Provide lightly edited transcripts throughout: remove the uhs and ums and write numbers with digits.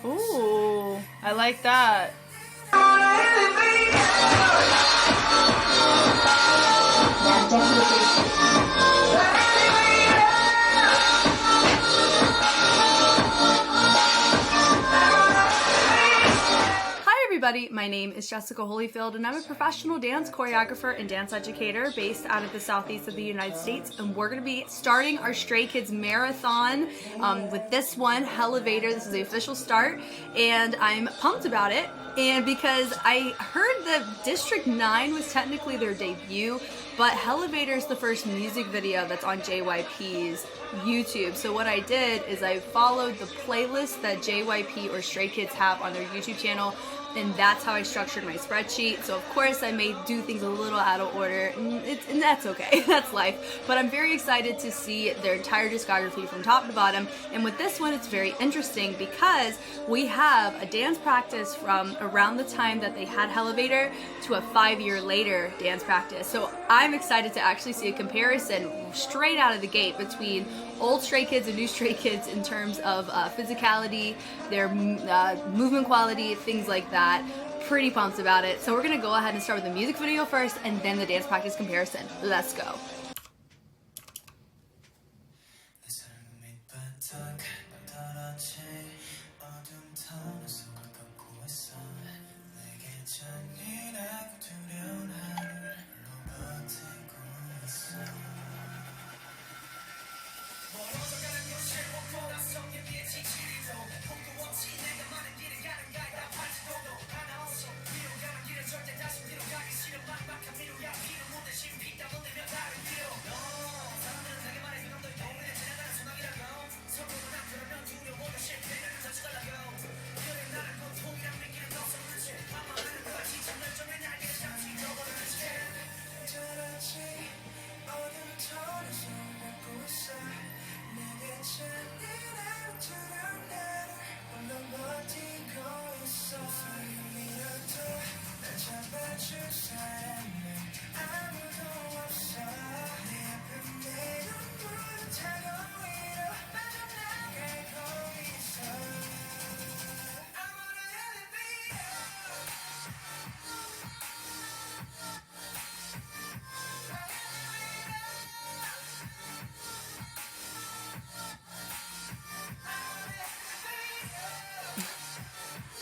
Ooh, I like that. Everybody, my name is Jessica Holyfield and I'm a professional dance choreographer and dance educator based out of the southeast of the United States, and we're going to be starting our Stray Kids marathon with this one, Hellevator. This is the official start and I'm pumped about it, and because I heard that District 9 was technically their debut, but Hellevator is the first music video that's on JYP's YouTube. So what I did is I followed the playlist that JYP or Stray Kids have on their YouTube channel, and that's how I structured my spreadsheet. So of course I may do things a little out of order, and that's okay, that's life. But I'm very excited to see their entire discography from top to bottom. And with this one, it's very interesting because we have a dance practice from around the time that they had Hellevator to a 5-year later dance practice. So I'm excited to actually see a comparison straight out of the gate between old Stray Kids and new Stray Kids in terms of physicality, their movement quality, things like that. Pretty pumped about it. So we're gonna go ahead and start with the music video first and then the dance practice comparison. Let's go.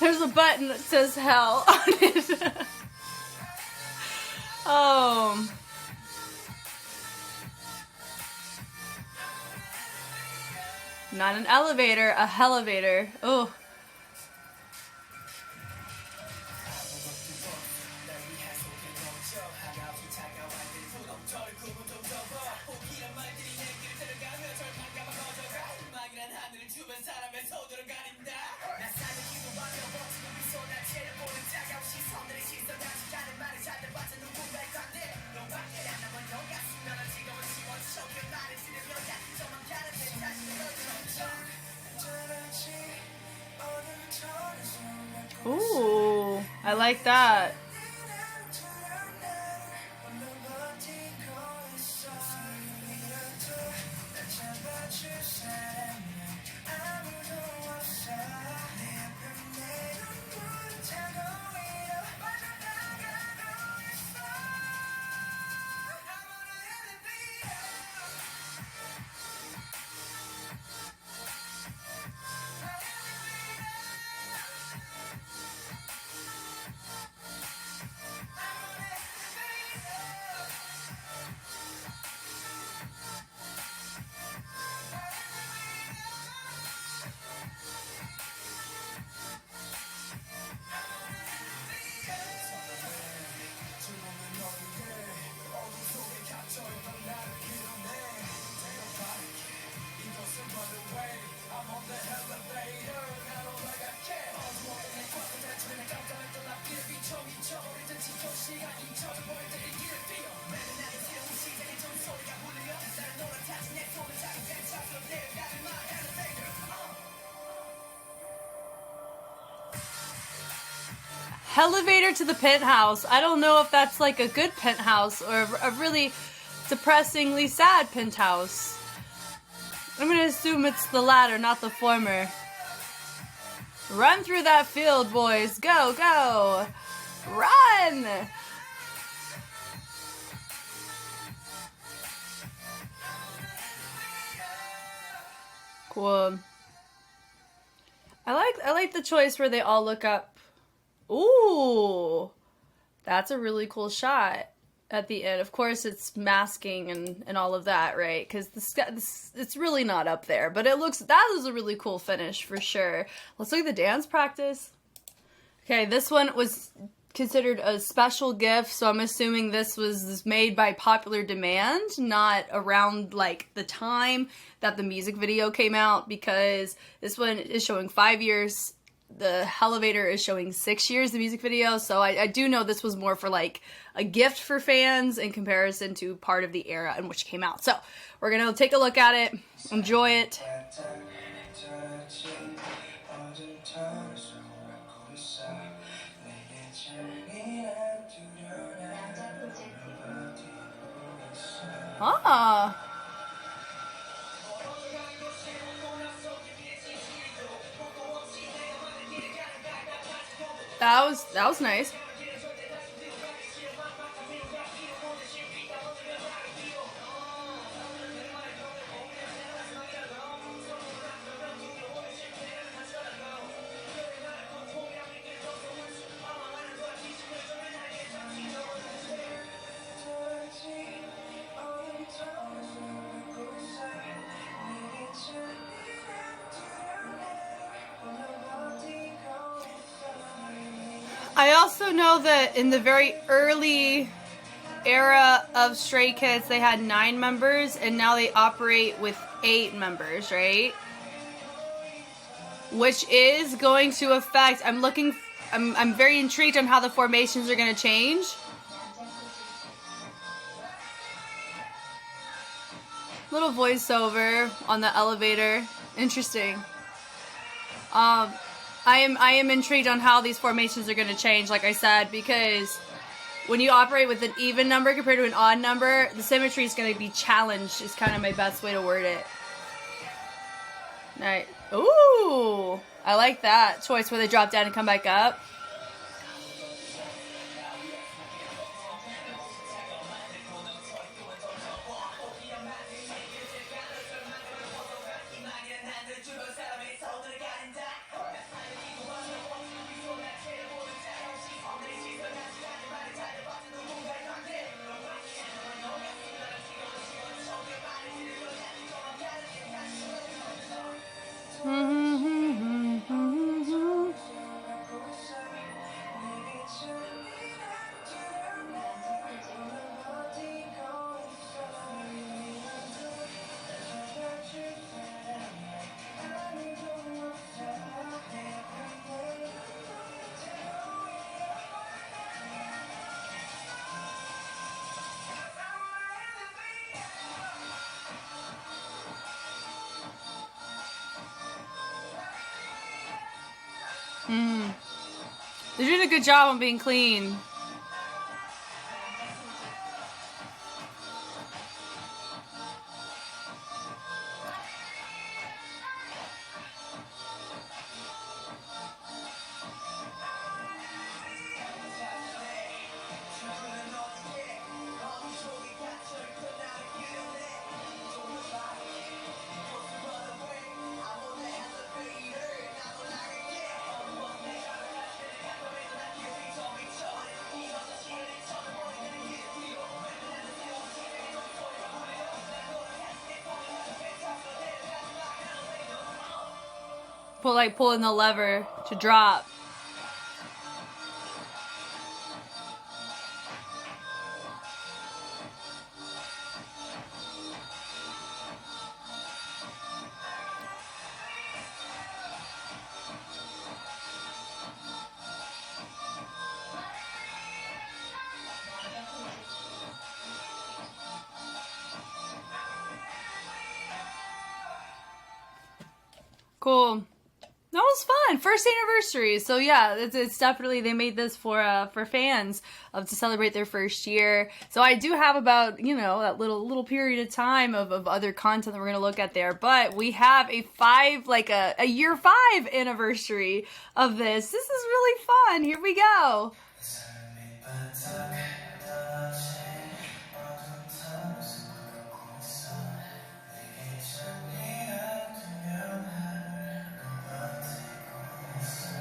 There's a button that says hell on it. Oh. Not an elevator, a Hellevator. Oh. Ooh, I like that. Hellevator to the penthouse. I don't know if that's like a good penthouse or a really depressingly sad penthouse. I'm gonna assume it's the latter, not the former. Run through that field, boys. Go, go. Run. Cool. I like the choice where they all look up. Ooh. That's a really cool shot at the end. Of course, it's masking and all of that, right? Because it's really not up there. But that was a really cool finish for sure. Let's look at the dance practice. Okay, this one was considered a special gift, so I'm assuming this was made by popular demand, not around like the time that the music video came out, because this one is showing 5 years. The Hellevator is showing 6 years, the music video, so I do know this was more for like a gift for fans in comparison to part of the era in which it came out. So we're gonna take a look at it, enjoy it. Ah. That was nice. I also know that in the very early era of Stray Kids, they had 9 members, and now they operate with 8 members, right? Which is going to affect. I'm very intrigued on how the formations are going to change. Little voiceover on the elevator. Interesting. I am intrigued on how these formations are going to change, like I said, because when you operate with an even number compared to an odd number, the symmetry is going to be challenged, is kind of my best way to word it. Nice. Ooh, I like that choice where they drop down and come back up. They're doing a good job on being clean. Pulling the lever to drop. Cool. That was fun. First anniversary. So yeah, it's definitely, they made this for fans to celebrate their first year. So I do have about, you know, that little period of time of other content that we're going to look at there. But we have a year 5 anniversary of this. This is really fun. Here we go.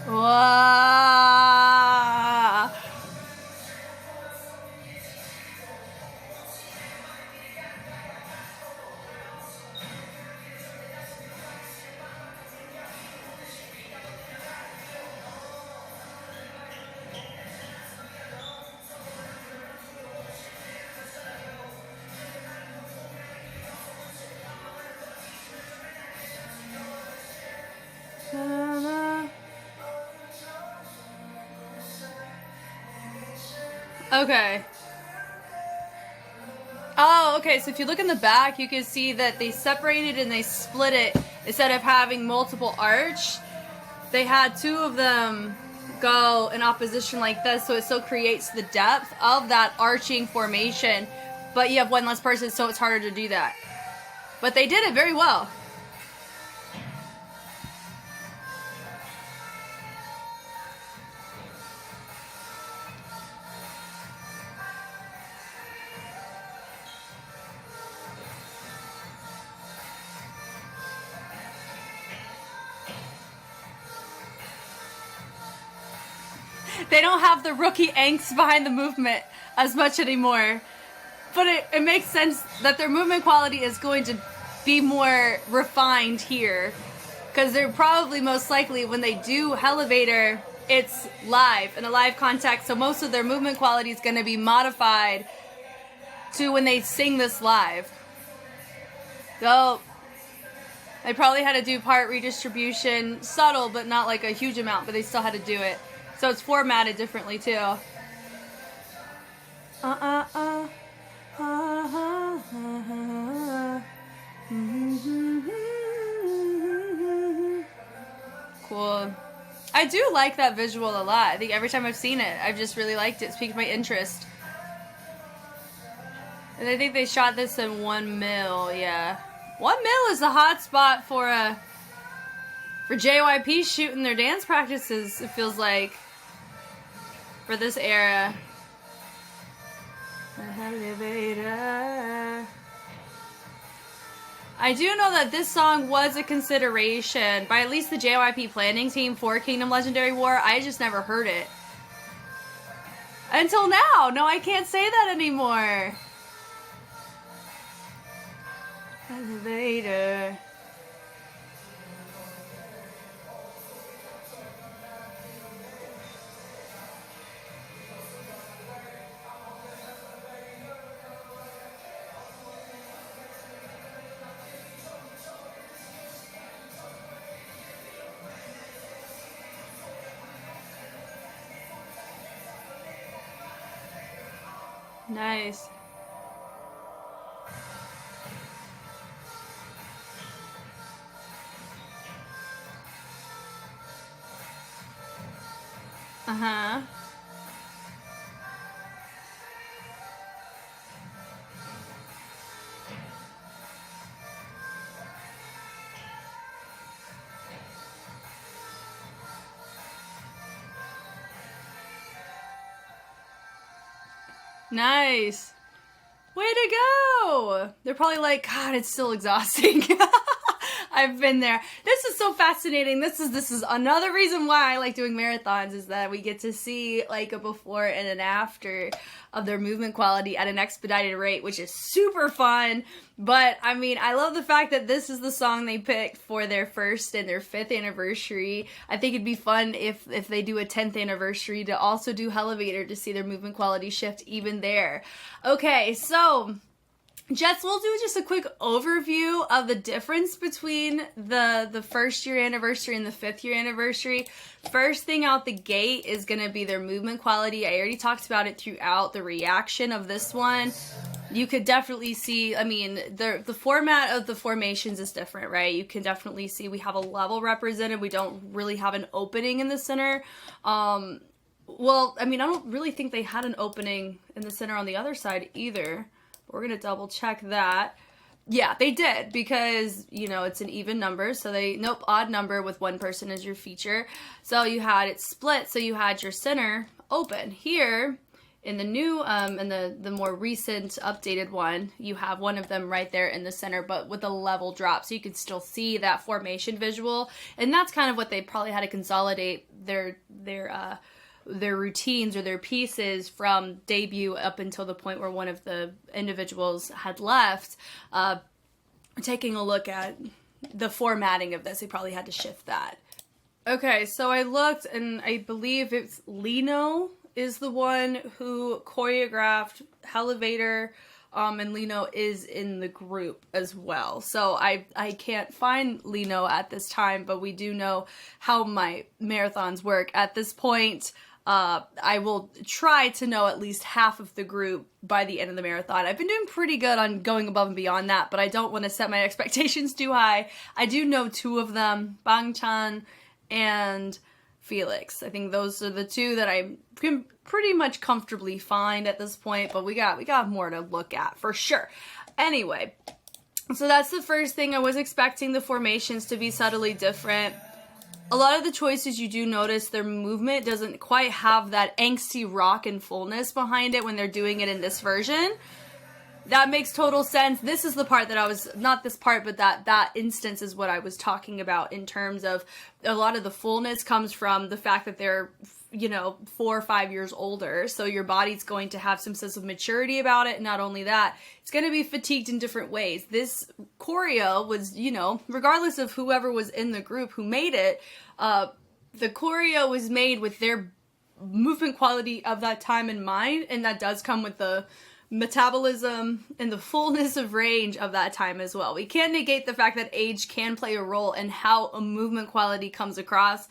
Wow. Okay. Oh, okay, so if you look in the back, you can see that they separated and they split it. Instead of having multiple arch, they had 2 of them go in opposition like this, so it still creates the depth of that arching formation, but you have 1 less person, so it's harder to do that. But they did it very well. They don't have the rookie angst behind the movement as much anymore. But it makes sense that their movement quality is going to be more refined here. Because they're probably most likely, when they do Hellevator, it's live, in a live context. So most of their movement quality is going to be modified to when they sing this live. So they probably had to do part redistribution, subtle, but not like a huge amount, but they still had to do it. So it's formatted differently too. Cool. I do like that visual a lot. I think every time I've seen it, I've just really liked it. It's piqued my interest. And I think they shot this in 1 mil, yeah. 1 mil is the hot spot for JYP shooting their dance practices, it feels like. For this era. Hellevator. I do know that this song was a consideration by at least the JYP planning team for Kingdom Legendary War. I just never heard it. Until now. No, I can't say that anymore. Hellevator. Nice. Uh-huh. Nice. Way to go! They're probably like, God, it's still exhausting. I've been there. This is so fascinating. This is another reason why I like doing marathons, is that we get to see like a before and an after of their movement quality at an expedited rate, which is super fun. But I mean, I love the fact that this is the song they picked for their 1st and their 5th anniversary. I think it'd be fun if they do a 10th anniversary to also do Hellevator to see their movement quality shift even there. Okay, so Jets, we'll do just a quick overview of the difference between the 1st year anniversary and the 5th year anniversary. First thing out the gate is going to be their movement quality. I already talked about it throughout the reaction of this one. you could definitely see, I mean, the format of the formations is different, right? You can definitely see we have a level represented. We don't really have an opening in the center. Well, I mean, I don't really think they had an opening in the center on the other side either. We're going to double check that. Yeah, they did, because, you know, it's an even number. So nope, odd number with one person as your feature. So you had it split. So you had your center open. Here in the new, in the more recent updated one, you have one of them right there in the center, but with a level drop. So you can still see that formation visual. And that's kind of what they probably had to consolidate their routines or their pieces from debut up until the point where one of the individuals had left. Taking a look at the formatting of this, they probably had to shift that. Okay, so I looked, and I believe it's Lino is the one who choreographed Hellevator, and Lino is in the group as well. So I can't find Lino at this time, but we do know how my marathons work. At this point, I will try to know at least half of the group by the end of the marathon. I've been doing pretty good on going above and beyond that, but I don't want to set my expectations too high. I do know two of them, Bangchan and Felix. I think those are the two that I can pretty much comfortably find at this point, but we got more to look at for sure. Anyway, so that's the first thing. I was expecting the formations to be subtly different. A lot of the choices, you do notice their movement doesn't quite have that angsty rock and fullness behind it when they're doing it in this version. That makes total sense. This is the part that I was, not this part, but that instance is what I was talking about in terms of a lot of the fullness comes from the fact that they're, you know, 4 or 5 years older. So your body's going to have some sense of maturity about it. Not only that, it's going to be fatigued in different ways. This choreo was, you know, regardless of whoever was in the group who made it, the choreo was made with their movement quality of that time in mind. And that does come with the metabolism and the fullness of range of that time as well. We can't negate the fact that age can play a role in how a movement quality comes across.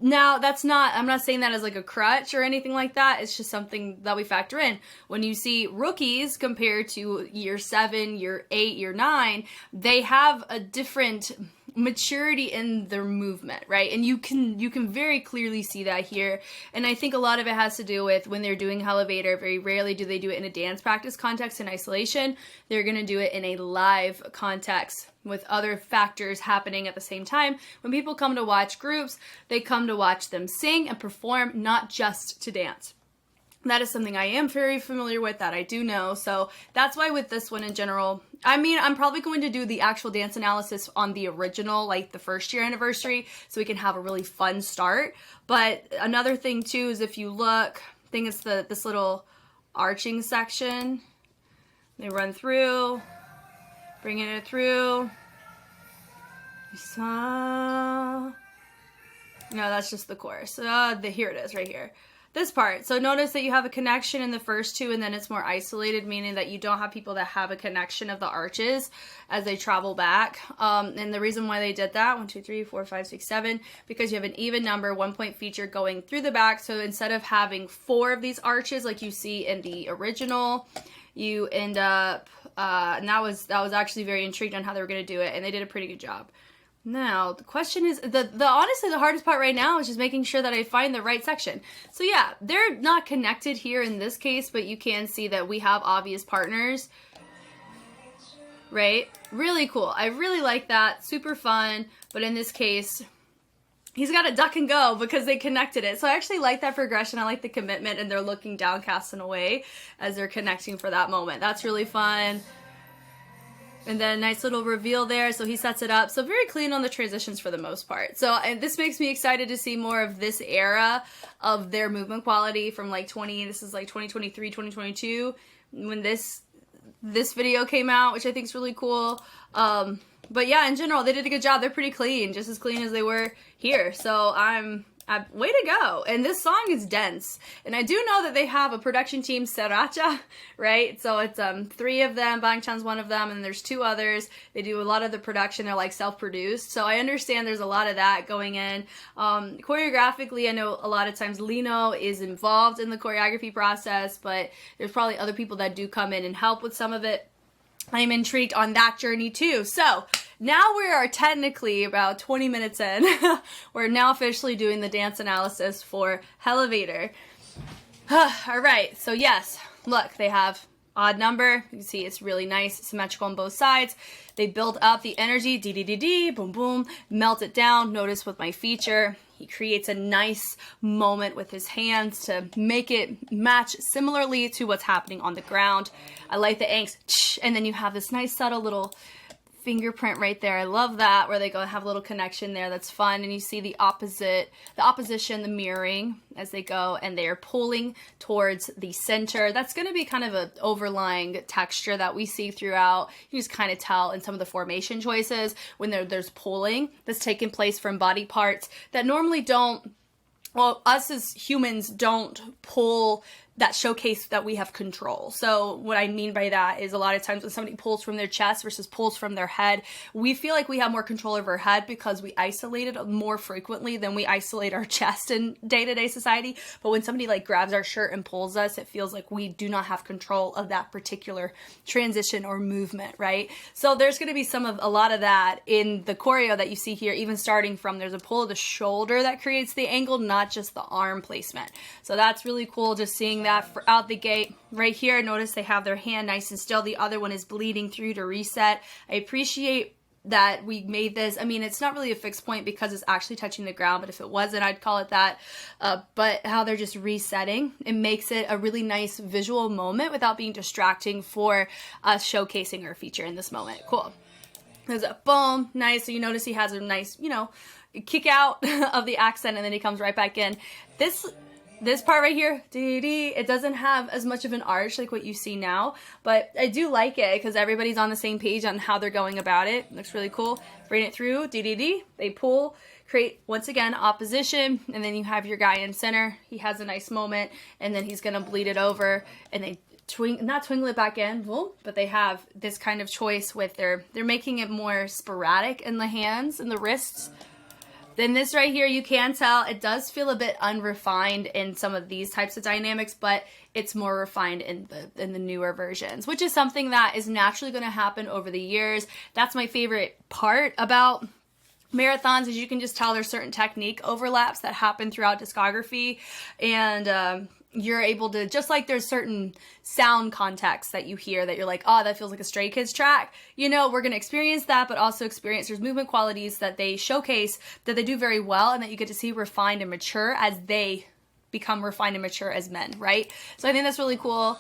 Now, I'm not saying that as like a crutch or anything like that. It's just something that we factor in. When you see rookies compared to year 7, year 8, year 9, they have a different maturity in their movement, right? And you can very clearly see that here. And I think a lot of it has to do with when they're doing Hellevator, very rarely do they do it in a dance practice context in isolation. They're going to do it in a live context with other factors happening at the same time. When people come to watch groups, they come to watch them sing and perform, not just to dance. That is something I am very familiar with, that I do know. So that's why with this one in general, I mean, I'm probably going to do the actual dance analysis on the original, like the first year anniversary, so we can have a really fun start. But another thing too is if you look, I think it's this little arching section. They run through, bringing it through. No, that's just the chorus. Here it is right here. This part. So notice that you have a connection in the first two, and then it's more isolated, meaning that you don't have people that have a connection of the arches as they travel back. And the reason why they did that, 1, 2, 3, 4, 5, 6, 7, because you have an even number, 1 point feature going through the back. So instead of having 4 of these arches like you see in the original, you end up, and that was actually very intrigued on how they were going to do it, and they did a pretty good job. Now, the question is, honestly, the hardest part right now is just making sure that I find the right section. So yeah, they're not connected here in this case, but you can see that we have obvious partners, right? Really cool. I really like that. Super fun. But in this case, he's got to duck and go because they connected it. So I actually like that progression. I like the commitment, and they're looking downcast and away as they're connecting for that moment. That's really fun. And then a nice little reveal there, so he sets it up. So very clean on the transitions for the most part. So, and this makes me excited to see more of this era of their movement quality from like this is like 2023, 2022, when this video came out, which I think is really cool. But yeah, in general, they did a good job. They're pretty clean, just as clean as they were here. So I'm Way to go. And this song is dense. And I do know that they have a production team, Sriracha, right? So it's 3 of them, Bang Chan's one of them, and there's 2 others. They do a lot of the production. They're like self-produced. So I understand there's a lot of that going in. Choreographically, I know a lot of times Lino is involved in the choreography process, but there's probably other people that do come in and help with some of it. I'm intrigued on that journey too. So now we are technically about 20 minutes in. We're now officially doing the dance analysis for Hellevator. All right, so yes, look, they have odd number. You can see it's really nice, symmetrical on both sides. They build up the energy, dee-dee-dee-dee, boom, boom, melt it down. Notice with my feature, he creates a nice moment with his hands to make it match similarly to what's happening on the ground. I like the angst, and then you have this nice subtle little fingerprint right there. I love that, where they go have a little connection there. That's fun. And you see the opposition, the mirroring as they go, and they are pulling towards the center. That's going to be kind of an overlying texture that we see throughout. You just kind of tell in some of the formation choices when there's pulling that's taking place from body parts that normally don't, well, us as humans don't pull that showcase that we have control. So what I mean by that is a lot of times when somebody pulls from their chest versus pulls from their head, we feel like we have more control over our head because we isolate it more frequently than we isolate our chest in day-to-day society. But when somebody like grabs our shirt and pulls us, it feels like we do not have control of that particular transition or movement, right? So there's going to be a lot of that in the choreo that you see here, even starting from there's a pull of the shoulder that creates the angle, not just the arm placement. So that's really cool, just seeing that out the gate. Right here, notice they have their hand nice and still. The other one is bleeding through to reset. I appreciate that we made this. I mean, it's not really a fixed point because it's actually touching the ground, but if it wasn't, I'd call it that. But how they're just resetting, it makes it a really nice visual moment without being distracting for us showcasing our feature in this moment. Cool. There's a boom, nice. So you notice he has a nice, kick out of the accent, and then he comes right back in. This part right here, dee-dee, it doesn't have as much of an arch like what you see now, but I do like it because everybody's on the same page on how they're going about it. Looks really cool. Bring it through, dee-dee-dee, they pull, create, once again, opposition, and then you have your guy in center. He has a nice moment, and then he's going to bleed it over, and they not twingle it back in, but they have this kind of choice with they're making it more sporadic in the hands and the wrists. Then this right here, you can tell it does feel a bit unrefined in some of these types of dynamics, but it's more refined in the newer versions, which is something that is naturally going to happen over the years. That's my favorite part about marathons, is you can just tell there's certain technique overlaps that happen throughout discography, and you're able to, just like there's certain sound context that you hear that you're like, oh, that feels like a Stray Kids track. We're going to experience that, but also experience there's movement qualities that they showcase that they do very well, and that you get to see refined and mature as they become refined and mature as men, right? So I think that's really cool.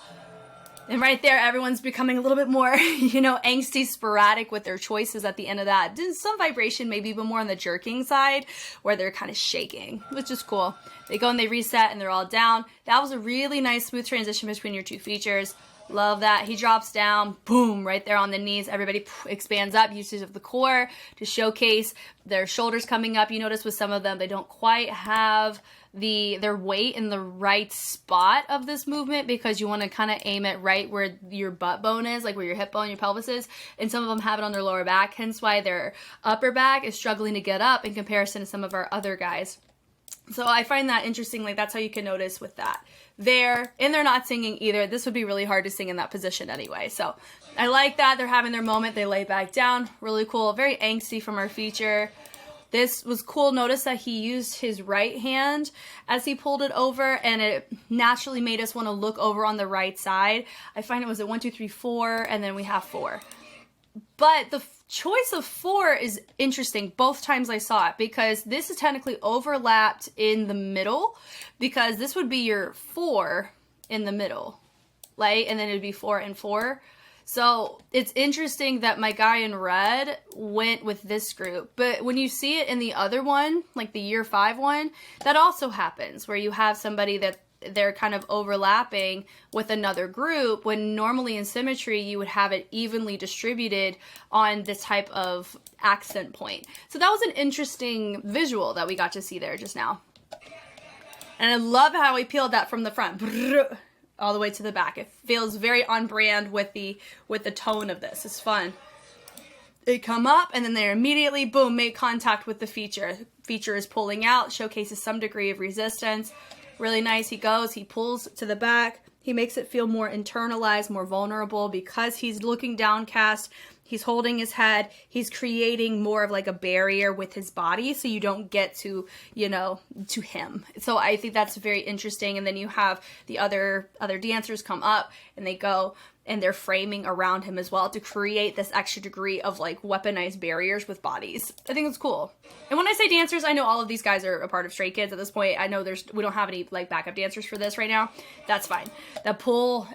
And right there, everyone's becoming a little bit more, angsty, sporadic with their choices at the end of that. Some vibration maybe, but more on the jerking side where they're kind of shaking, which is cool. They go and they reset and they're all down. That was a really nice, smooth transition between your two features. Love that. He drops down, boom, right there on the knees. Everybody expands up, usage of the core to showcase their shoulders coming up. You notice with some of them, they don't quite have their weight in the right spot of this movement because you want to kind of aim it right where your butt bone is, like where your hip bone, your pelvis is. And some of them have it on their lower back, hence why their upper back is struggling to get up in comparison to some of our other guys. So I find that interesting. Like, that's how you can notice with that. And they're not singing either. This would be really hard to sing in that position anyway. So I like that. They're having their moment. They lay back down. Really cool. Very angsty from our feature. This was cool. Notice that he used his right hand as he pulled it over, and it naturally made us want to look over on the right side. I find it was at 1, 2, 3, 4, and then we have 4. But the choice of 4 is interesting both times I saw it, because this is technically overlapped in the middle, because this would be your 4 in the middle, right? And then it'd be 4 and 4. So it's interesting that my guy in red went with this group. But when you see it in the other one, like the year 5 one, that also happens where you have somebody that they're kind of overlapping with another group, when normally in symmetry you would have it evenly distributed on this type of accent point. So that was an interesting visual that we got to see there just now. And I love how he peeled that from the front all the way to the back. It feels very on brand with the tone of this. It's fun. They come up and then they immediately, boom, make contact with the feature. Feature is pulling out, showcases some degree of resistance. Really nice. He goes, he pulls to the back. He makes it feel more internalized, more vulnerable because he's looking downcast. He's holding his head. He's creating more of like a barrier with his body so you don't get to, you know, to him. So I think that's very interesting. And then you have the other dancers come up and they go and they're framing around him as well to create this extra degree of like weaponized barriers with bodies. I think it's cool. And when I say dancers, I know all of these guys are a part of Stray Kids at this point. I know we don't have any like backup dancers for this right now. That's fine. The pull,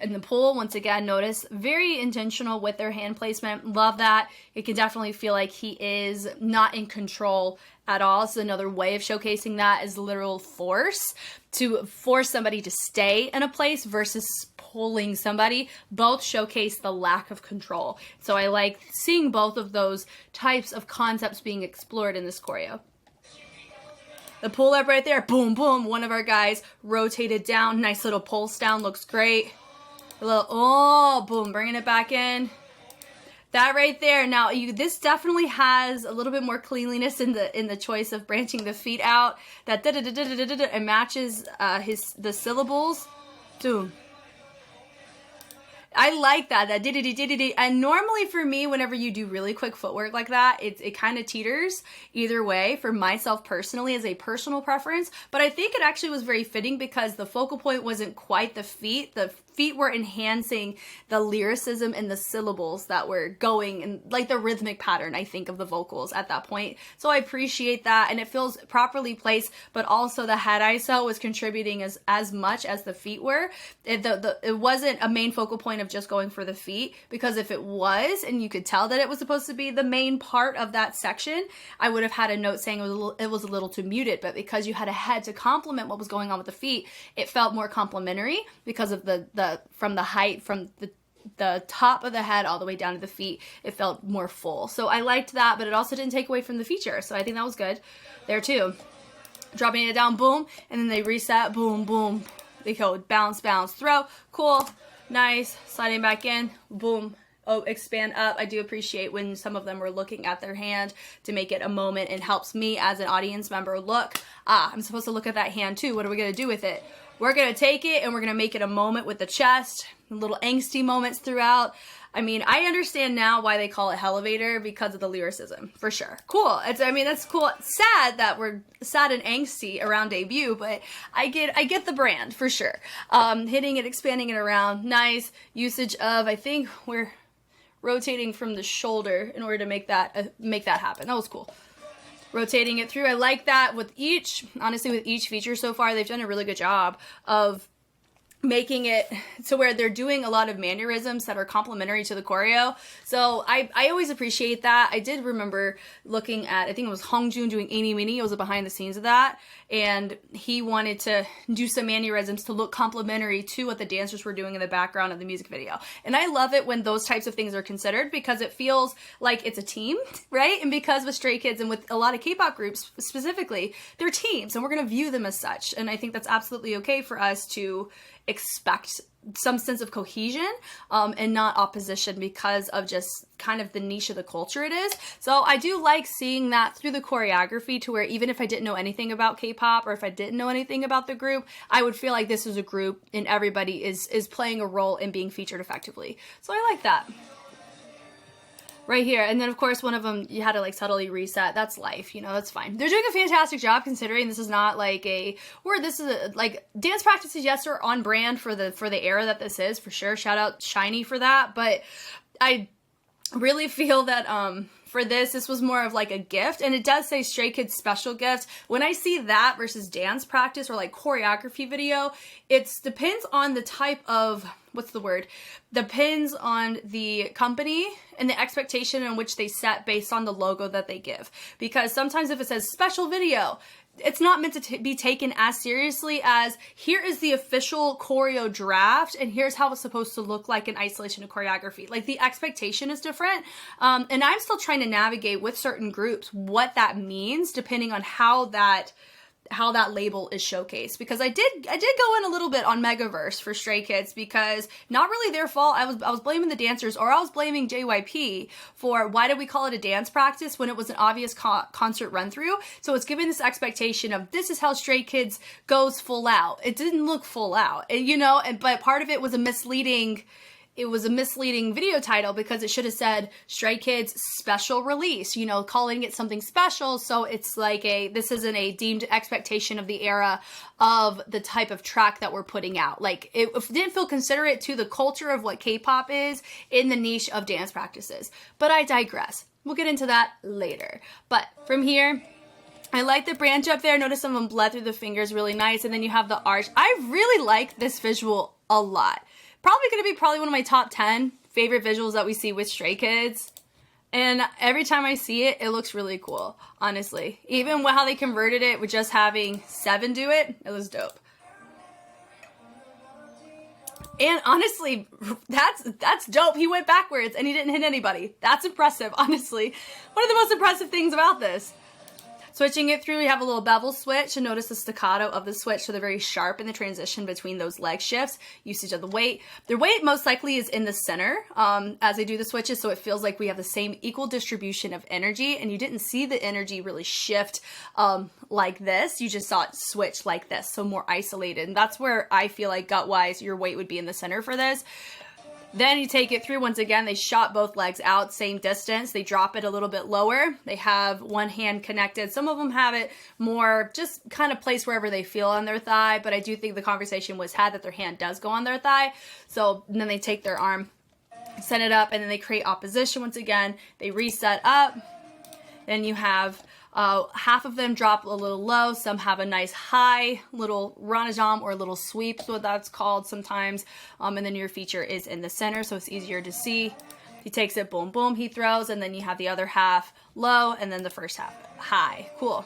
once again, notice very intentional with their hand placement. Love that. It can definitely feel like he is not in control at all. So another way of showcasing that is literal force, to force somebody to stay in a place versus pulling somebody. Both showcase the lack of control. So I like seeing both of those types of concepts being explored in this choreo. The pull up right there, boom, boom. One of our guys rotated down. Nice little pulse down, looks great. A little, oh, boom, bringing it back in. That right there. Now, this definitely has a little bit more cleanliness in the choice of branching the feet out. That it matches the syllables. Boom. I like that diddy. And normally for me, whenever you do really quick footwork like that, it kind of teeters either way for myself personally as a personal preference. But I think it actually was very fitting because the focal point wasn't quite the feet. The feet were enhancing the lyricism and the syllables that were going and like the rhythmic pattern, I think, of the vocals at that point. So I appreciate that, and it feels properly placed, but also the head ISO was contributing as much as the feet were. It wasn't a main focal point of just going for the feet, because if it was, and you could tell that it was supposed to be the main part of that section, I would have had a note saying it was a little too muted, but because you had a head to complement what was going on with the feet, it felt more complimentary because of from the height, from the top of the head all the way down to the feet, it felt more full. So I liked that, but it also didn't take away from the feature. So I think that was good there too. Dropping it down, boom, and then they reset, boom, boom. They go bounce, bounce, throw, cool, nice, sliding back in, boom. Oh, expand up. I do appreciate when some of them were looking at their hand to make it a moment. It helps me as an audience member look, I'm supposed to look at that hand too. What are we going to do with it? We're going to take it and we're going to make it a moment with the chest, little angsty moments throughout. I mean, I understand now why they call it Hellevator, because of the lyricism, for sure. Cool. That's cool. Sad that we're sad and angsty around debut, but I get the brand, for sure. Hitting it, expanding it around. Nice usage of, I think we're rotating from the shoulder in order to make that happen. That was cool. Rotating it through. I like that with each feature so far, they've done a really good job of making it to where they're doing a lot of mannerisms that are complementary to the choreo. So I always appreciate that. I did remember looking at, I think it was Hongjun doing Eeny Meeny. It was a behind the scenes of that. And he wanted to do some mannerisms to look complementary to what the dancers were doing in the background of the music video. And I love it when those types of things are considered, because it feels like it's a team, right? And because with Stray Kids and with a lot of K-pop groups specifically, they're teams and we're going to view them as such. And I think that's absolutely okay for us to expect some sense of cohesion and not opposition because of just kind of the niche of the culture it is. So I do like seeing that through the choreography, to where even if I didn't know anything about K-pop or if I didn't know anything about the group, I would feel like this is a group and everybody is playing a role in being featured effectively. So I like that. Right here. And then of course one of them you had to like subtly reset. That's life, you know, that's fine. They're doing a fantastic job considering this is not like like dance practices, yes, are on brand for the era that this is, for sure. Shout out Shiny for that. But I really feel that for this was more of like a gift, and it does say Stray Kids special gift. When I see that versus dance practice or like choreography video, it depends on the type of, depends on the company and the expectation in which they set based on the logo that they give. Because sometimes if it says special video, it's not meant to be taken as seriously as here is the official choreo draft and here's how it's supposed to look like in isolation of choreography. Like the expectation is different. And I'm still trying to navigate with certain groups what that means depending on how how that label is showcased, because I did go in a little bit on Megaverse for Stray Kids, because not really their fault. I was blaming the dancers, or I was blaming JYP for why did we call it a dance practice when it was an obvious concert run through. So it's giving this expectation of this is how Stray Kids goes full out. It didn't look full out, you know, but part of it was a misleading video title, because it should have said Stray Kids special release, you know, calling it something special. So it's like this isn't a deemed expectation of the era of the type of track that we're putting out. Like it didn't feel considerate to the culture of what K-pop is in the niche of dance practices. But I digress. We'll get into that later. But from here, I like the branch up there. Notice some of them bled through the fingers, really nice. And then you have the arch. I really like this visual a lot. Probably going to be one of my top 10 favorite visuals that we see with Stray Kids. And every time I see it, it looks really cool, honestly. Even how they converted it with just having 7 do it, it was dope. And honestly, that's dope. He went backwards and he didn't hit anybody. That's impressive, honestly. One of the most impressive things about this. Switching it through, we have a little bevel switch, and notice the staccato of the switch, so they're very sharp in the transition between those leg shifts. Usage of the weight. Their weight most likely is in the center as they do the switches, so it feels like we have the same equal distribution of energy, and you didn't see the energy really shift like this. You just saw it switch like this, so more isolated, and that's where I feel like gut-wise your weight would be in the center for this. Then you take it through. Once again, they shot both legs out, same distance. They drop it a little bit lower. They have one hand connected. Some of them have it more just kind of placed wherever they feel on their thigh, but I do think the conversation was had that their hand does go on their thigh. So then they take their arm, set it up, and then they create opposition once again. They reset up. Then you have half of them drop a little low. Some have a nice high little ranajam or little sweep, is what that's called sometimes. And then your feature is in the center, so it's easier to see. He takes it, boom, boom, he throws, and then you have the other half low, and then the first half high. Cool.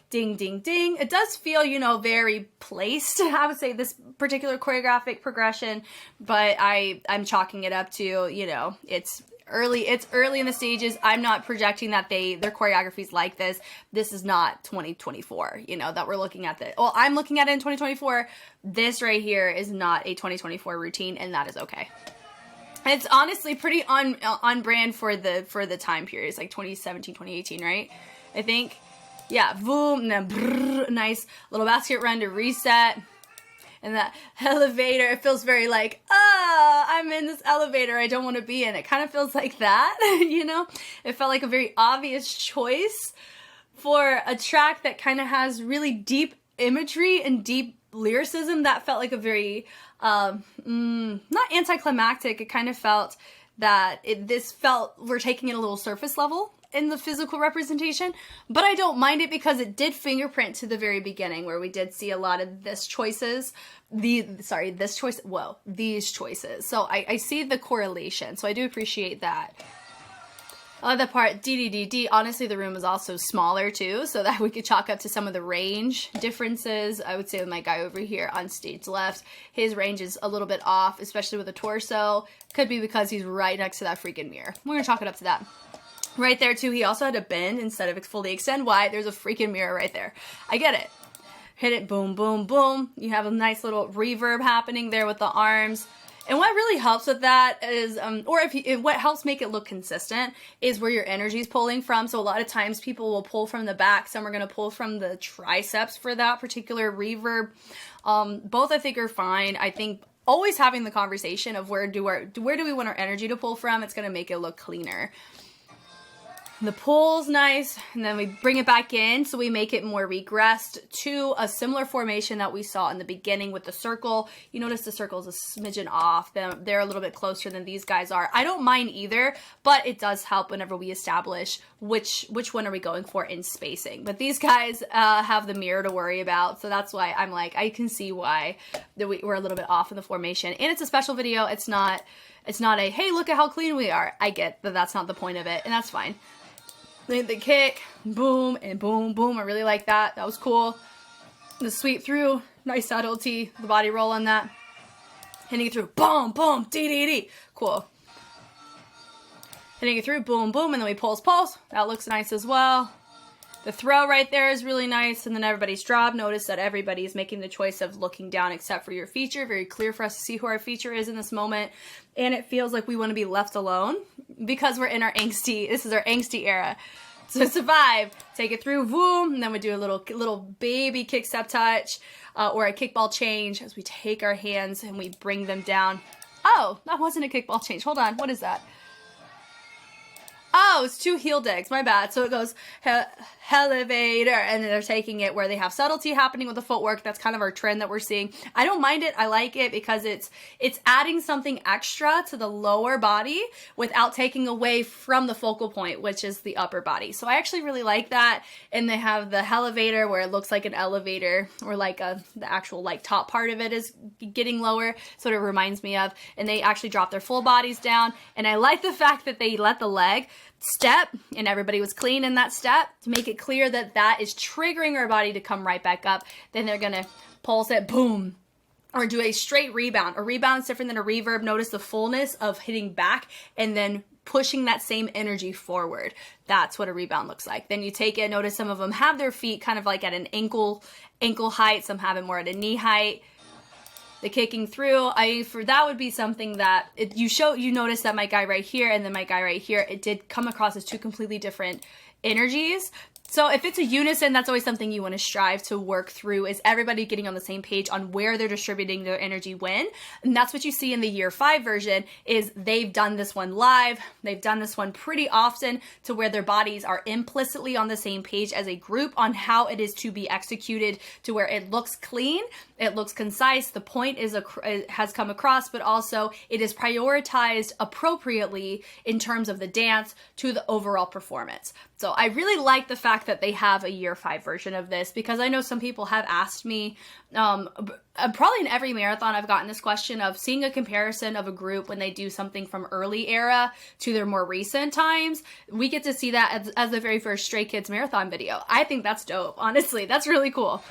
Ding, ding, ding. It does feel, you know, very placed, I would say, this particular choreographic progression, but I'm chalking it up to, you know, it's early in the stages. I'm not projecting that their choreography's like this. This is not 2024, you know, that we're looking at this. Well, I'm looking at it in 2024. This right here is not a 2024 routine, and that is okay. It's honestly pretty on brand for the time period. It's like 2017, 2018, right? I think. Yeah, boom, and then brrr, nice little basket run to reset. And that elevator, it feels very like, I'm in this elevator I don't want to be in. It kind of feels like that, you know? It felt like a very obvious choice for a track that kind of has really deep imagery and deep lyricism. That felt like a very, not anticlimactic. It kind of felt that we're taking it a little surface level in the physical representation, but I don't mind it because it did fingerprint to the very beginning where we did see a lot of these choices. So I see the correlation, so I do appreciate that. The part D. Honestly, the room is also smaller too, so that we could chalk up to some of the range differences. I would say with my guy over here on stage left, his range is a little bit off, especially with the torso. Could be because he's right next to that freaking mirror. We're gonna chalk it up to that. Right there too, he also had to bend instead of fully extend. Why? There's a freaking mirror right there. I get it. Hit it, boom, boom, boom. You have a nice little reverb happening there with the arms. And what really helps with that is, what helps make it look consistent is where your energy is pulling from. So a lot of times people will pull from the back. Some are going to pull from the triceps for that particular reverb. Both I think are fine. I think always having the conversation of where do we want our energy to pull from, it's going to make it look cleaner. The pull's nice, and then we bring it back in, so we make it more regressed to a similar formation that we saw in the beginning with the circle. You notice the circle is a smidgen off. They're a little bit closer than these guys are. I don't mind either, but it does help whenever we establish which one are we going for in spacing. But these guys have the mirror to worry about, so that's why I'm like, I can see why we're a little bit off in the formation. And it's a special video. It's not a, hey, look at how clean we are. I get that that's not the point of it, and that's fine. The kick, boom, and boom, boom. I really like that. That was cool. The sweep through, nice subtlety. The body roll on that. Hitting it through, boom, boom, D. Cool. Hitting it through, boom, boom, and then we pulse. That looks nice as well. The throw right there is really nice, and then everybody's drop. Notice that everybody's making the choice of looking down except for your feature. Very clear for us to see who our feature is in this moment, and it feels like we want to be left alone because we're in our this is our angsty era. So survive, take it through, boom, and then we do a little baby kick step touch or a kickball change as we take our hands and we bring them down. Oh, that wasn't a kickball change. Hold on, what is that? Oh, it's 2 heel digs, my bad. So it goes Hellevator, and then they're taking it where they have subtlety happening with the footwork. That's kind of our trend that we're seeing. I don't mind it. I like it because it's adding something extra to the lower body without taking away from the focal point, which is the upper body. So I actually really like that. And they have the Hellevator where it looks like an elevator, or like the actual like top part of it is getting lower. So it reminds me of, and they actually drop their full bodies down. And I like the fact that they let the leg step, and everybody was clean in that step to make it clear that that is triggering our body to come right back up. Then they're gonna pulse it, boom, or do a straight rebound. A rebound is different than a reverb. Notice the fullness of hitting back and then pushing that same energy forward. That's what a rebound looks like. Then you take it, notice some of them have their feet kind of like at an ankle height, some have it more at a knee height. The kicking through, for that would be something that you notice that my guy right here and then my guy right here, it did come across as 2 completely different energies. So if it's a unison, that's always something you want to strive to work through, is everybody getting on the same page on where they're distributing their energy when. And that's what you see in the year 5 version, is they've done this one live. They've done this one pretty often to where their bodies are implicitly on the same page as a group on how it is to be executed, to where it looks clean, it looks concise, the point has come across, but also it is prioritized appropriately in terms of the dance to the overall performance. So I really like the fact that they have a year 5 version of this, because I know some people have asked me, probably in every marathon I've gotten this question of seeing a comparison of a group when they do something from early era to their more recent times. We get to see that as the very first Stray Kids marathon video. I think that's dope, honestly. That's really cool.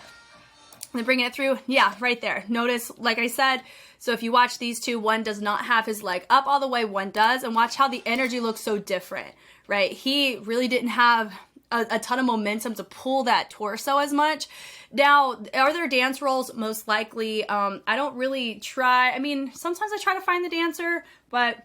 Then bringing it through, yeah, right there. Notice, like I said, so if you watch these 2, one does not have his leg up all the way, one does, and watch how the energy looks so different, right? He really didn't have a ton of momentum to pull that torso as much. Now, are there dance rolls? Most likely. I don't really try. I mean, sometimes I try to find the dancer, but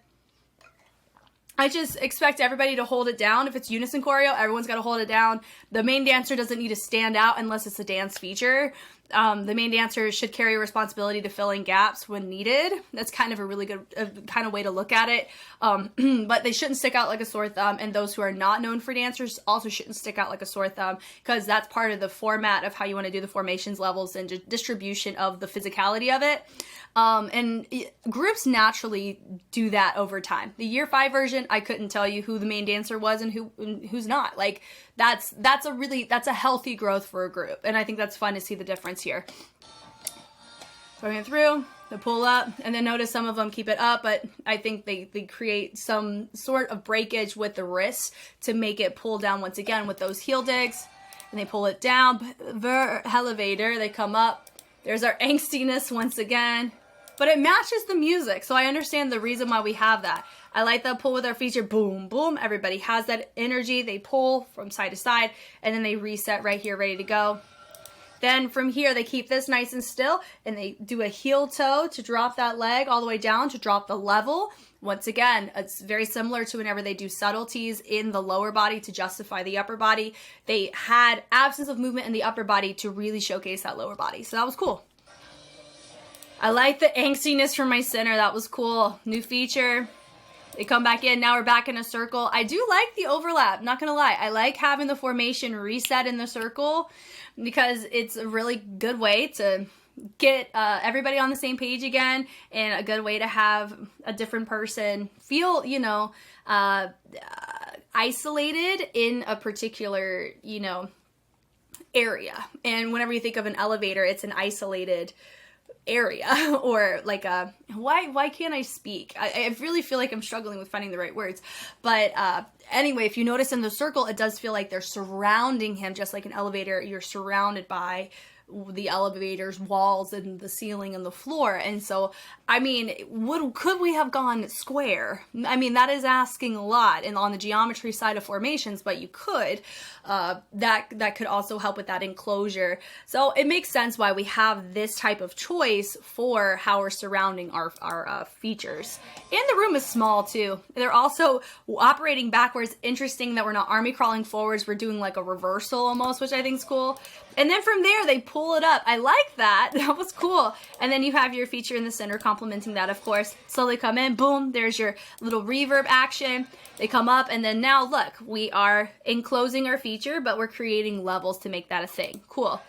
I just expect everybody to hold it down. If it's unison choreo, everyone's got to hold it down. The main dancer doesn't need to stand out unless it's a dance feature. The main dancer should carry responsibility to fill in gaps when needed. That's kind of a really good kind of way to look at it. But they shouldn't stick out like a sore thumb, and those who are not known for dancers also shouldn't stick out like a sore thumb, because that's part of the format of how you want to do the formations, levels, and distribution of the physicality of it. And groups naturally do that over time. The year 5 version, I couldn't tell you who the main dancer was and who's not. Like, that's a healthy growth for a group, and I think that's fun to see the difference here. Throwing it through, the pull up, and then notice some of them keep it up, but I think they create some sort of breakage with the wrists to make it pull down once again with those heel digs, and they pull it down. Hellevator, they come up. There's our angstiness once again, but it matches the music, so I understand the reason why we have that. I like that pull with our feature, boom, boom. Everybody has that energy. They pull from side to side, and then they reset right here, ready to go. Then from here, they keep this nice and still, and they do a heel toe to drop that leg all the way down to drop the level. Once again, it's very similar to whenever they do subtleties in the lower body to justify the upper body. They had absence of movement in the upper body to really showcase that lower body. So that was cool. I like the angstiness from my center. That was cool. New feature. They come back in. Now we're back in a circle. I do like the overlap, not gonna lie. I like having the formation reset in the circle because it's a really good way to get everybody on the same page again, and a good way to have a different person feel, you know, isolated in a particular, you know, area. And whenever you think of an elevator, it's an isolated area, or like a, why can't I speak? I really feel like I'm struggling with finding the right words. But anyway, if you notice in the circle, it does feel like they're surrounding him, just like an elevator. You're surrounded by the elevator's walls and the ceiling and the floor. And so, I mean, could we have gone square? I mean, that is asking a lot and on the geometry side of formations, but you could. That could also help with that enclosure. So it makes sense why we have this type of choice for how we're surrounding our features. And the room is small too. They're also operating backwards. Interesting that we're not army crawling forwards. We're doing like a reversal almost, which I think is cool. And then from there, they pull it up. I like that. That was cool. And then you have your feature in the center complementing that, of course. Slowly come in, boom, there's your little reverb action. They come up, and then now look, we are enclosing our feature, but we're creating levels to make that a thing. Cool.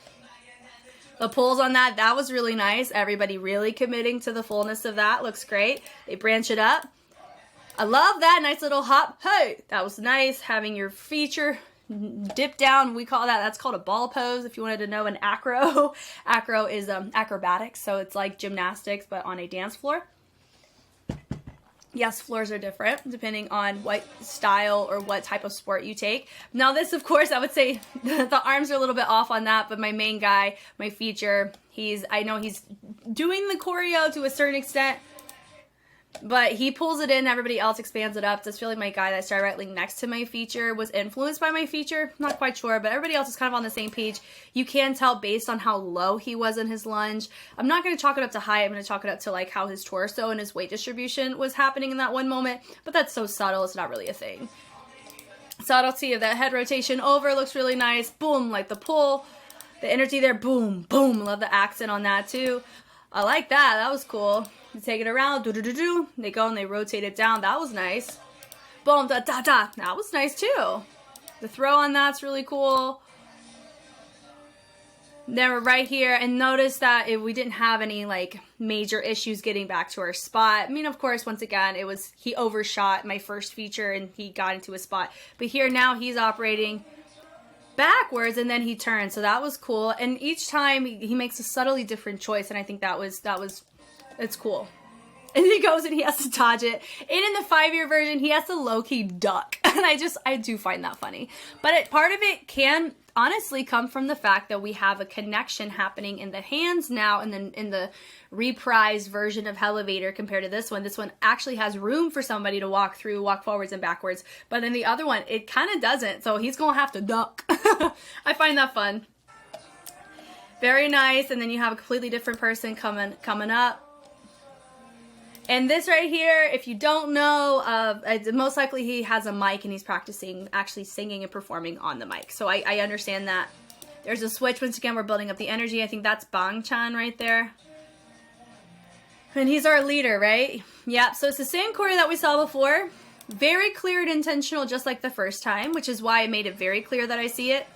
The pulls on that was really nice. Everybody really committing to the fullness of that. Looks great. They branch it up. I love that nice little hop. Hey, that was nice. Having your feature dip down, we call that's called a ball pose. If you wanted to know an acro, acro is acrobatics, so it's like gymnastics but on a dance floor. Yes, floors are different depending on what style or what type of sport you take. Now this, of course, I would say the arms are a little bit off on that, but my main guy, my feature, I know he's doing the choreo to a certain extent, but he pulls it in, everybody else expands it up. Just feel like my guy that's directly next to my feature was influenced by my feature. Not quite sure, but everybody else is kind of on the same page. You can tell based on how low he was in his lunge. I'm not going to chalk it up to high. I'm going to chalk it up to like how his torso and his weight distribution was happening in that one moment. But that's so subtle, it's not really a thing. Subtlety of that head rotation over looks really nice. Boom, like the pull. The energy there, boom, boom. Love the accent on that too. I like that. That was cool. You take it around, do-do-do-do. They go and they rotate it down. That was nice. Boom, da-da-da. That was nice too. The throw on that's really cool. Then we're right here, and notice that we didn't have any like major issues getting back to our spot. I mean, of course, once again, he overshot my first feature and he got into a spot. But here now he's operating backwards and then he turns. So that was cool. And each time he makes a subtly different choice, and I think it's cool. And he goes and he has to dodge it. And in the 5-year version, he has to low-key duck. And I do find that funny. But part of it can honestly come from the fact that we have a connection happening in the hands now, and then in the reprised version of Hellevator compared to this one. This one actually has room for somebody to walk forwards and backwards. But in the other one, it kind of doesn't. So he's going to have to duck. I find that fun. Very nice. And then you have a completely different person coming up. And this right here, if you don't know, most likely he has a mic and he's practicing actually singing and performing on the mic. So I understand that. There's a switch. Once again, we're building up the energy. I think that's Bang-chan right there. And he's our leader, right? Yep. So it's the same choreo that we saw before. Very clear and intentional, just like the first time, which is why I made it very clear that I see it.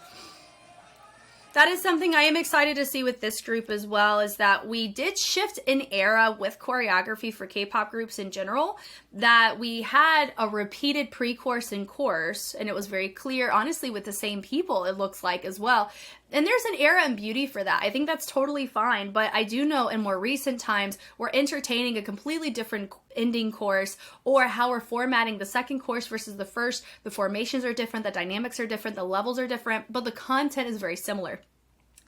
That is something I am excited to see with this group as well, is that we did shift an era with choreography for K-pop groups in general, that we had a repeated pre-chorus and chorus, and it was very clear, honestly, with the same people, it looks like as well. And there's an era and beauty for that. I think that's totally fine, but I do know in more recent times, we're entertaining a completely different ending course, or how we're formatting the second course versus the first. The formations are different, the dynamics are different, the levels are different, but the content is very similar.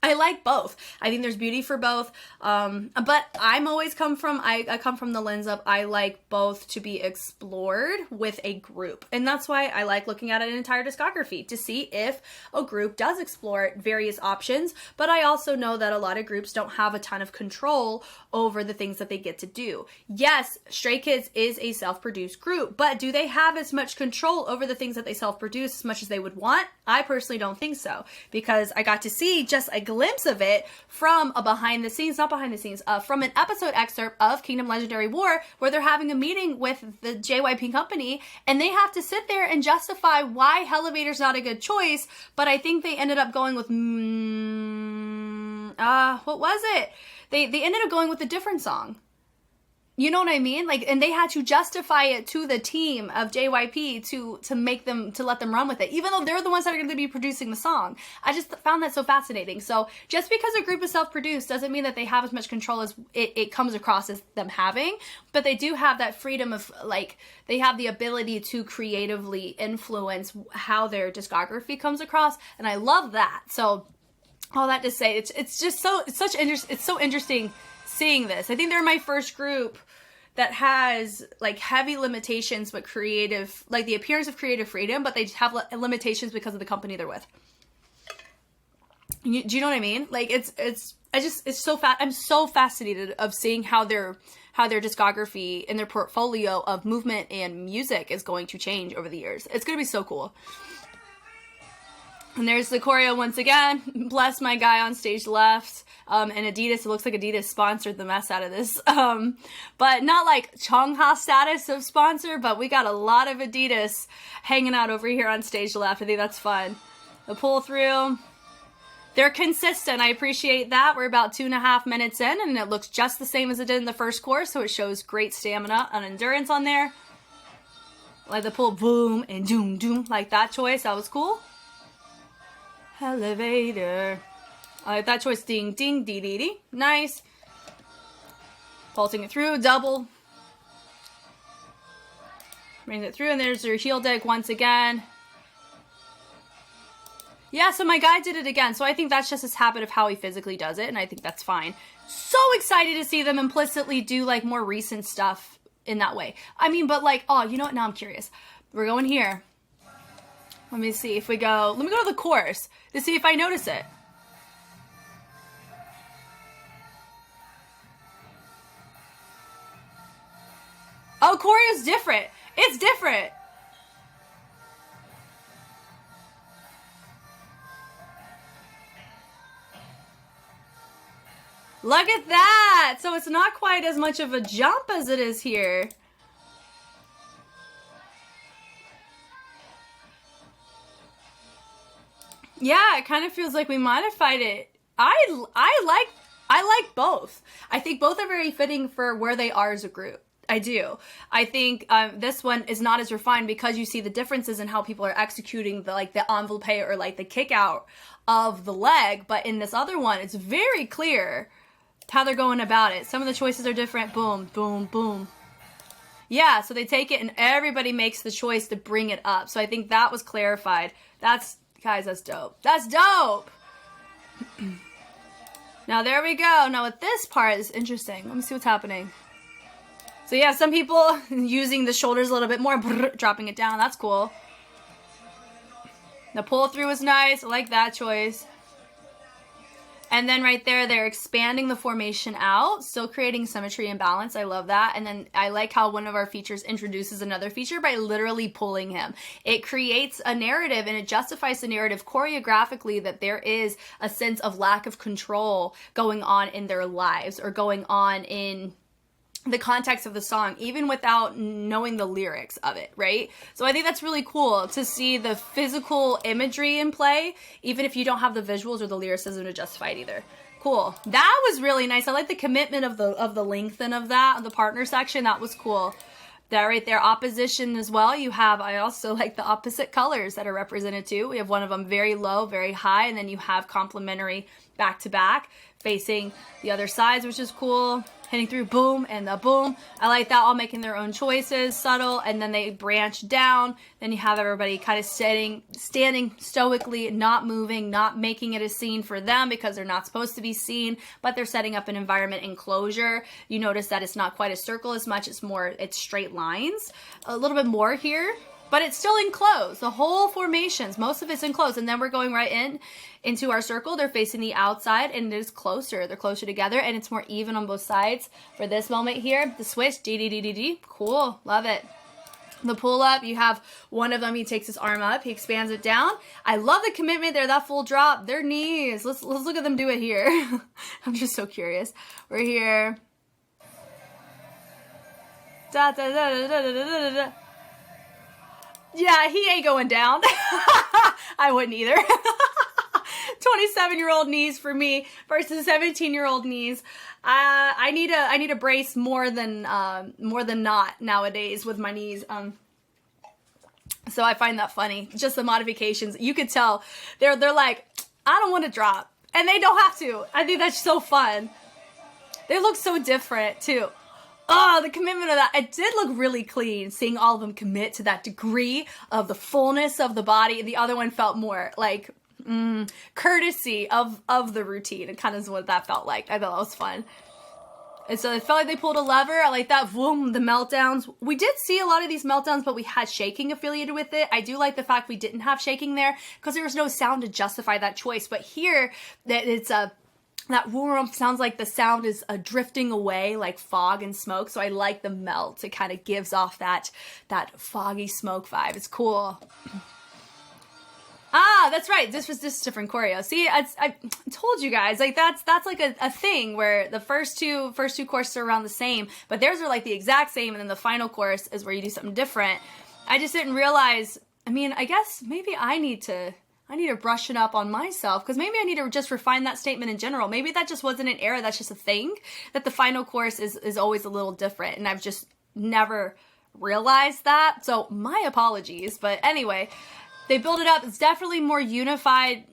I like both. I think there's beauty for both. But I come from the lens of I like both to be explored with a group. And that's why I like looking at an entire discography to see if a group does explore various options. But I also know that a lot of groups don't have a ton of control over the things that they get to do. Yes, Stray Kids is a self-produced group, but do they have as much control over the things that they self-produce as much as they would want? I personally don't think so, because I got to see just a glimpse of it from a from an episode excerpt of Kingdom Legendary War, where they're having a meeting with the JYP company, and they have to sit there and justify why Hellevator's not a good choice. But I think they ended up going with what was it? They ended up going with a different song. You know what I mean? Like, and they had to justify it to the team of JYP to let them run with it, even though they're the ones that are going to be producing the song. I just found that so fascinating. So just because a group is self-produced doesn't mean that they have as much control as it comes across as them having, but they do have that freedom of, like, they have the ability to creatively influence how their discography comes across, and I love that. So all that to say, it's so interesting seeing this. I think they're my first group that has like heavy limitations, but creative, like the appearance of creative freedom, but they have limitations because of the company they're with. Do you know what I mean? Like I'm so fascinated of seeing how their discography and their portfolio of movement and music is going to change over the years. It's going to be so cool. And there's the choreo once again. Bless my guy on stage left. And Adidas, it looks like Adidas sponsored the mess out of this. But not like Chongha status of sponsor, but we got a lot of Adidas hanging out over here on stage left. I think that's fun. The pull through. They're consistent. I appreciate that. We're about 2.5 minutes in, and it looks just the same as it did in the first course, so it shows great stamina and endurance on there. Like the pull, boom, and doom, doom, like that choice. That was cool. Hellevator. I like that choice. Ding, ding, dee, dee, dee. Nice. Pulsing it through, double. Bring it through, and there's your heel dig once again. Yeah, so my guy did it again. So I think that's just his habit of how he physically does it, and I think that's fine. So excited to see them implicitly do like more recent stuff in that way. I mean, but like, oh, you know what? Now I'm curious. We're going here. Let me see if we go, let me go to the chorus to see if I notice it. Oh, choreo's different. It's different. Look at that. So it's not quite as much of a jump as it is here. Yeah, it kind of feels like we modified it. I like both. I think both are very fitting for where they are as a group. I do. I think this one is not as refined because you see the differences in how people are executing the envelope or like the kick out of the leg. But in this other one, it's very clear how they're going about it. Some of the choices are different. Boom, boom, boom. Yeah, so they take it and everybody makes the choice to bring it up. So I think that was clarified. Guys, that's dope. That's dope! Now, there we go. Now, with this part, it's interesting. Let me see what's happening. So, yeah, some people using the shoulders a little bit more, dropping it down. That's cool. The pull through is nice. I like that choice. And then right there, they're expanding the formation out, still creating symmetry and balance. I love that. And then I like how one of our features introduces another feature by literally pulling him. It creates a narrative and it justifies the narrative choreographically that there is a sense of lack of control going on in their lives or going on in the context of the song, even without knowing the lyrics of it, right? So I think that's really cool to see the physical imagery in play, even if you don't have the visuals or the lyricism to justify it either. Cool. That was really nice. I like the commitment of the lengthen of that, of the partner section. That was cool. That right there, opposition as well. You have, I also like the opposite colors that are represented too. We have one of them very low, very high, and then you have complementary back to back facing the other sides, which is cool. Hitting through, boom, and the boom. I like that, all making their own choices, subtle, and then they branch down. Then you have everybody kind of standing stoically, not moving, not making it a scene for them because they're not supposed to be seen, but they're setting up an environment enclosure. You notice that it's not quite a circle as much, it's straight lines. A little bit more here, but it's still enclosed. The whole formations, most of it's enclosed, and then we're going right into our circle. They're facing the outside, and it is closer. They're closer together, and it's more even on both sides. For this moment here, the switch, D. Cool, love it. The pull up, you have one of them, he takes his arm up, he expands it down. I love the commitment there, that full drop, their knees. Let's look at them do it here. I'm just so curious. We're here. Da, da, da, da, da, da, da, da. Yeah, he ain't going down. I wouldn't either. 27-year-old knees for me versus 17-year-old knees. I need a brace more than not nowadays with my knees. So I find that funny. Just the modifications. You could tell they're like, I don't want to drop, and they don't have to. I think that's so fun. They look so different too. Oh, the commitment of that. It did look really clean, seeing all of them commit to that degree of the fullness of the body. The other one felt more like courtesy of the routine. It kind of is what that felt like. I thought that was fun. And so it felt like they pulled a lever. I like that. Boom, the meltdowns. We did see a lot of these meltdowns, but we had shaking affiliated with it. I do like the fact we didn't have shaking there because there was no sound to justify that choice. But here, that it's a that whoomp sounds like the sound is drifting away like fog and smoke. So I like the melt. It kind of gives off that foggy smoke vibe. It's cool. Ah, that's right. This was just different choreo. See, I told you guys, like that's like a thing where the first two courses are around the same, but theirs are like the exact same, and then the final course is where you do something different. I just didn't realize. I mean, I guess maybe I need to brush it up on myself, because maybe I need to just refine that statement in general. Maybe that just wasn't an error. That's just a thing, that the final course is always a little different, and I've just never realized that. So my apologies. But anyway, they build it up. It's definitely more unified.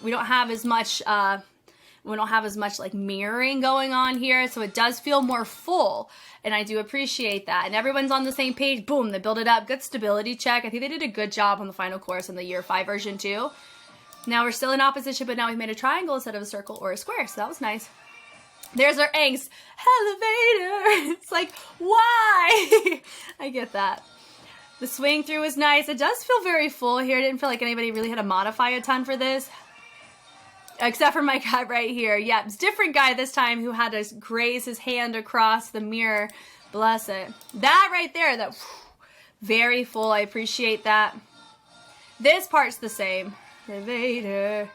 We don't have as much like mirroring going on here, so it does feel more full, and I do appreciate that. And everyone's on the same page. Boom, they build it up. Good stability check. I think they did a good job on the final course in the year 5 version too. Now we're still in opposition, but now we've made a triangle instead of a circle or a square, so that was nice. There's our angst. Hellevator. It's like, why? I get that. The swing through is nice. It does feel very full here. I didn't feel like anybody really had to modify a ton for this. Except for my guy right here. Yeah, it's a different guy this time who had to graze his hand across the mirror. Bless it. That right there, that very full. I appreciate that. This part's the same. Elevator.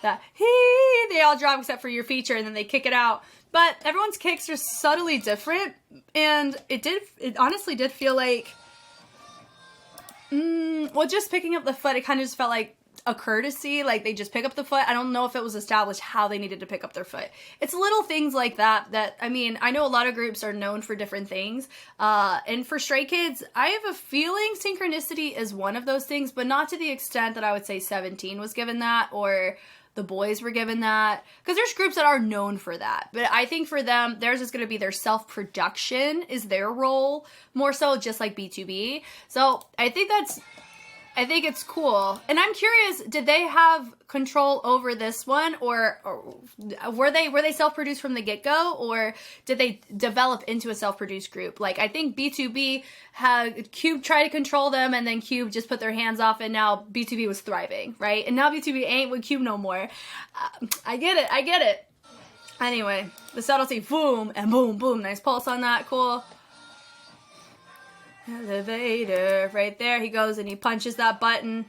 That they all drop except for your feature, and then they kick it out. But everyone's kicks are subtly different, and it honestly did feel like well, just picking up the foot, it kind of just felt like a courtesy, like they just pick up the foot. I don't know if it was established how they needed to pick up their foot. It's little things like that, I mean, I know a lot of groups are known for different things, and for Stray Kids, I have a feeling synchronicity is one of those things, but not to the extent that I would say 17 was given that, or the boys were given that, because there's groups that are known for that. But I think for them, theirs is going to be their self-production is their role, more so, just like B2B. So I think it's cool. And I'm curious, did they have control over this one, or were they self-produced from the get-go, or did they develop into a self-produced group? Like, I think B2B had Cube try to control them, and then Cube just put their hands off, and now B2B was thriving, right? And now B2B ain't with Cube no more. I get it. Anyway, the subtlety, boom, and boom, boom. Nice pulse on that, cool. Elevator, right there. He goes and he punches that button,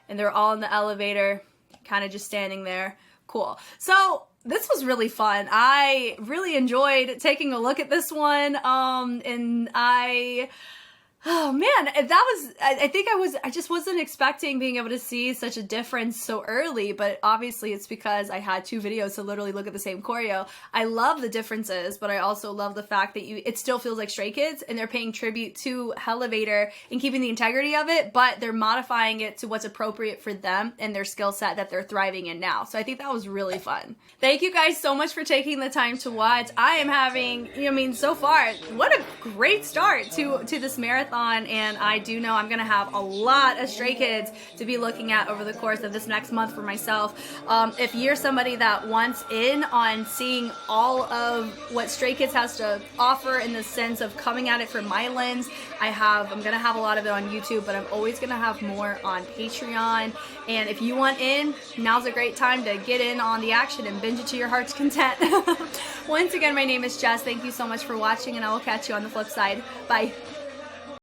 and they're all in the elevator, kind of just standing there. Cool. So this was really fun. I really enjoyed taking a look at this one, and oh man, I just wasn't expecting being able to see such a difference so early, but obviously it's because I had 2 videos to literally look at the same choreo. I love the differences, but I also love the fact that it still feels like Stray Kids, and they're paying tribute to Hellevator and keeping the integrity of it, but they're modifying it to what's appropriate for them and their skill set that they're thriving in now. So I think that was really fun. Thank you guys so much for taking the time to watch. I am having, so far, what a great start to this marathon. And I do know I'm gonna have a lot of Stray Kids to be looking at over the course of this next month for myself. If you're somebody that wants in on seeing all of what Stray Kids has to offer in the sense of coming at it from my lens, I'm gonna have a lot of it on YouTube, but I'm always gonna have more on Patreon. And if you want in, now's a great time to get in on the action and binge it to your heart's content. Once again, my name is Jess. Thank you so much for watching, and I will catch you on the flip side. Bye.